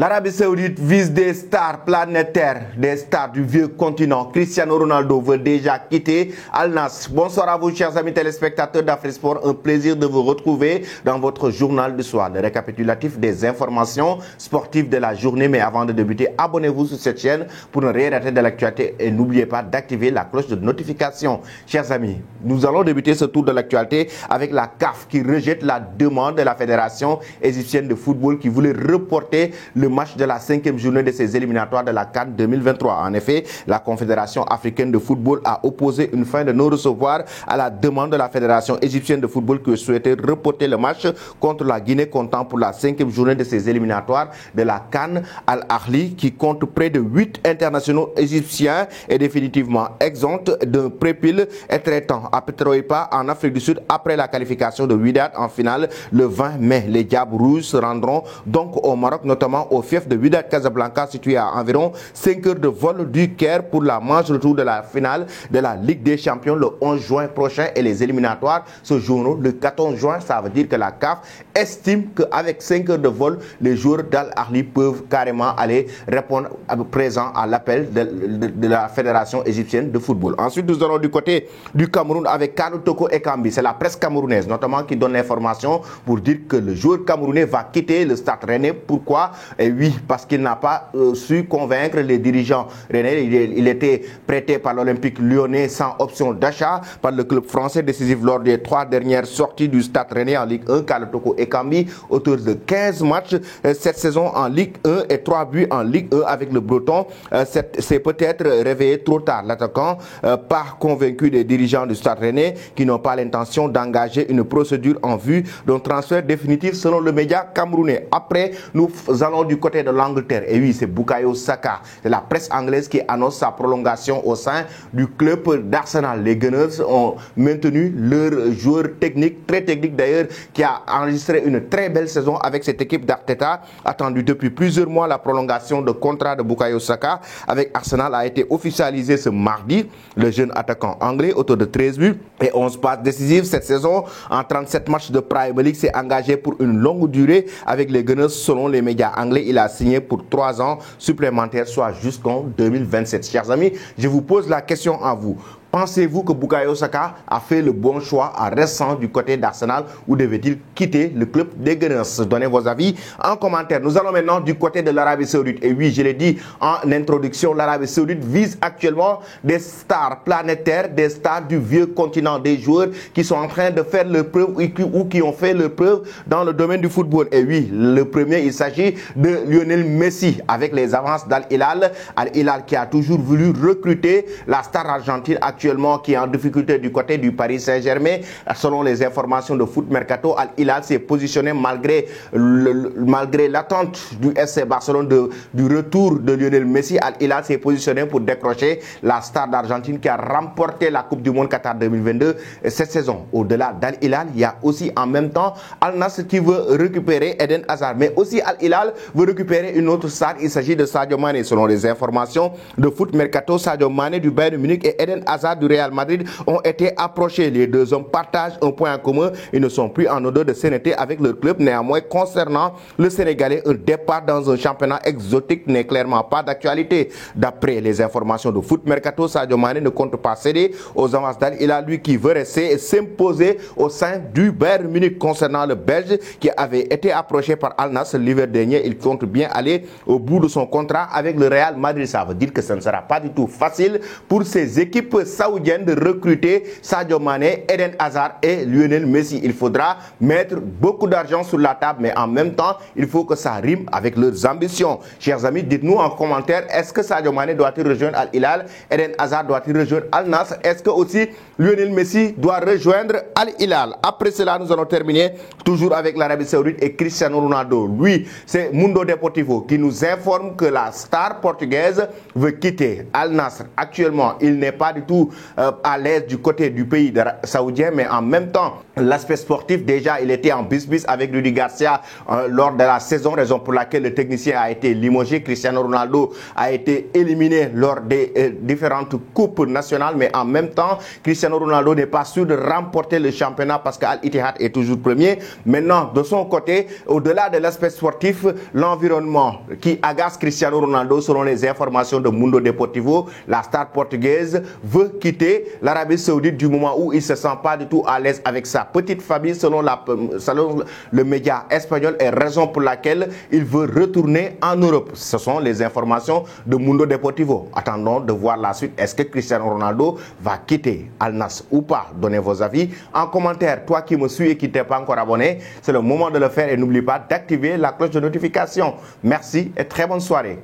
L'Arabie Saoudite vise des stars planétaires, des stars du vieux continent. Cristiano Ronaldo veut déjà quitter Al Nassr. Bonsoir à vous, chers amis téléspectateurs d'Afrisport. Un plaisir de vous retrouver dans votre journal du soir. Le récapitulatif des informations sportives de la journée. Mais avant de débuter, abonnez-vous sur cette chaîne pour ne rien rater de l'actualité. Et n'oubliez pas d'activer la cloche de notification. Chers amis, nous allons débuter ce tour de l'actualité avec la CAF qui rejette la demande de la Fédération égyptienne de football qui voulait reporter le match de la 5e journée de ces éliminatoires de la CAN 2023. En effet, la Confédération africaine de football a opposé une fin de non-recevoir à la demande de la Fédération égyptienne de football qui souhaitait reporter le match contre la Guinée comptant pour la 5e journée de ces éliminatoires de la CAN. Al Ahly, qui compte près de 8 internationaux égyptiens, est définitivement exempt d'un prépile et traitant à Petroïpa en Afrique du Sud après la qualification de Wydad en finale le 20 mai. Les Diables Rouges se rendront donc au Maroc, notamment au fief de Wydad Casablanca, situé à environ 5 heures de vol du Caire pour la manche retour de la finale de la Ligue des Champions le 11 juin prochain et les éliminatoires se joueront le 14 juin. Ça veut dire que la CAF estime qu'avec 5 heures de vol, les joueurs d'Al Ahly peuvent carrément aller répondre présent à l'appel de la Fédération égyptienne de football. Ensuite, nous allons du côté du Cameroun avec Kano Toko Ekambi. C'est la presse camerounaise notamment qui donne l'information pour dire que le joueur camerounais va quitter le Stade Rennais. Pourquoi? Et oui, parce qu'il n'a pas su convaincre les dirigeants rennais. Il était prêté par l'Olympique lyonnais sans option d'achat par le club français décisif lors des 3 dernières sorties du Stade Rennais en Ligue 1. Kano Toko Ekambi, auteur de 15 matchs cette saison en Ligue 1 et 3 buts en Ligue 1 avec le Breton, s'est peut-être réveillé trop tard. L'attaquant, pas convaincu des dirigeants du Stade Rennais qui n'ont pas l'intention d'engager une procédure en vue d'un transfert définitif selon le média camerounais. Après, nous allons du côté de l'Angleterre. Et oui, c'est Bukayo Saka. C'est la presse anglaise qui annonce sa prolongation au sein du club d'Arsenal. Les Gunners ont maintenu leur joueur technique, très technique d'ailleurs, qui a enregistré une très belle saison avec cette équipe d'Arteta. Attendu depuis plusieurs mois, la prolongation de contrat de Bukayo Saka avec Arsenal a été officialisée ce mardi. Le jeune attaquant anglais, auteur de 13 buts et 11 passes décisives cette saison en 37 matchs de Premier League, s'est engagé pour une longue durée avec les Gunners. Selon les médias anglais, il a signé pour 3 ans supplémentaires, soit jusqu'en 2027. Chers amis, je vous pose la question à vous. Pensez-vous que Bukayo Saka a fait le bon choix en restant du côté d'Arsenal ou devait-il quitter le club des Gunners? Donnez vos avis en commentaire. Nous allons maintenant du côté de l'Arabie Saoudite. Et oui, je l'ai dit en introduction, l'Arabie Saoudite vise actuellement des stars planétaires, des stars du vieux continent, des joueurs qui sont en train de faire leur preuve ou qui ont fait leur preuve dans le domaine du football. Et oui, le premier, il s'agit de Lionel Messi avec les avances d'Al Hilal. Al Hilal qui a toujours voulu recruter la star argentine actuellement qui est en difficulté du côté du Paris Saint-Germain. Selon les informations de Foot Mercato, Al Hilal s'est positionné malgré l'attente du FC Barcelone du retour de Lionel Messi. Al Hilal s'est positionné pour décrocher la star d'Argentine qui a remporté la Coupe du Monde Qatar 2022 cette saison. Au-delà d'Al Hilal, il y a aussi en même temps Al Nassr qui veut récupérer Eden Hazard. Mais aussi Al Hilal veut récupérer une autre star. Il s'agit de Sadio Mané. Selon les informations de Foot Mercato, Sadio Mané du Bayern Munich et Eden Hazard du Real Madrid ont été approchés. Les deux hommes partagent un point en commun. Ils ne sont plus en odeur de sainteté avec leur club. Néanmoins, concernant le Sénégalais, un départ dans un championnat exotique n'est clairement pas d'actualité. D'après les informations de Foot Mercato, Sadio Mané ne compte pas céder aux avances d'Al Hilal, lui qui veut rester et s'imposer au sein du Bayern Munich. Concernant le Belge qui avait été approché par Al Nassr l'hiver dernier, il compte bien aller au bout de son contrat avec le Real Madrid. Ça veut dire que ce ne sera pas du tout facile pour ces équipes saoudienne de recruter Sadio Mané, Eden Hazard et Lionel Messi. Il faudra mettre beaucoup d'argent sur la table, mais en même temps, il faut que ça rime avec leurs ambitions. Chers amis, dites-nous en commentaire, est-ce que Sadio Mané doit-il rejoindre Al Hilal? Eden Hazard doit-il rejoindre Al Nassr? Est-ce que aussi Lionel Messi doit rejoindre Al Hilal? Après cela, nous allons terminer toujours avec l'Arabie Saoudite et Cristiano Ronaldo. Lui, c'est Mundo Deportivo qui nous informe que la star portugaise veut quitter Al Nassr. Actuellement, il n'est pas du tout à l'aise du côté du pays saoudien, mais en même temps, l'aspect sportif, déjà, il était en bis-bis avec Rudy Garcia lors de la saison, raison pour laquelle le technicien a été limogé. Cristiano Ronaldo a été éliminé lors des différentes coupes nationales, mais en même temps, Cristiano Ronaldo n'est pas sûr de remporter le championnat parce qu'Al Ittihad est toujours premier. Maintenant, de son côté, au-delà de l'aspect sportif, l'environnement qui agace Cristiano Ronaldo, selon les informations de Mundo Deportivo, la star portugaise veut quitter l'Arabie Saoudite du moment où il ne se sent pas du tout à l'aise avec sa petite famille, selon le média espagnol, et raison pour laquelle il veut retourner en Europe. Ce sont les informations de Mundo Deportivo. Attendons de voir la suite. Est-ce que Cristiano Ronaldo va quitter Al Nassr ou pas? Donnez vos avis en commentaire. Toi qui me suis et qui t'es pas encore abonné, c'est le moment de le faire et n'oublie pas d'activer la cloche de notification. Merci et très bonne soirée.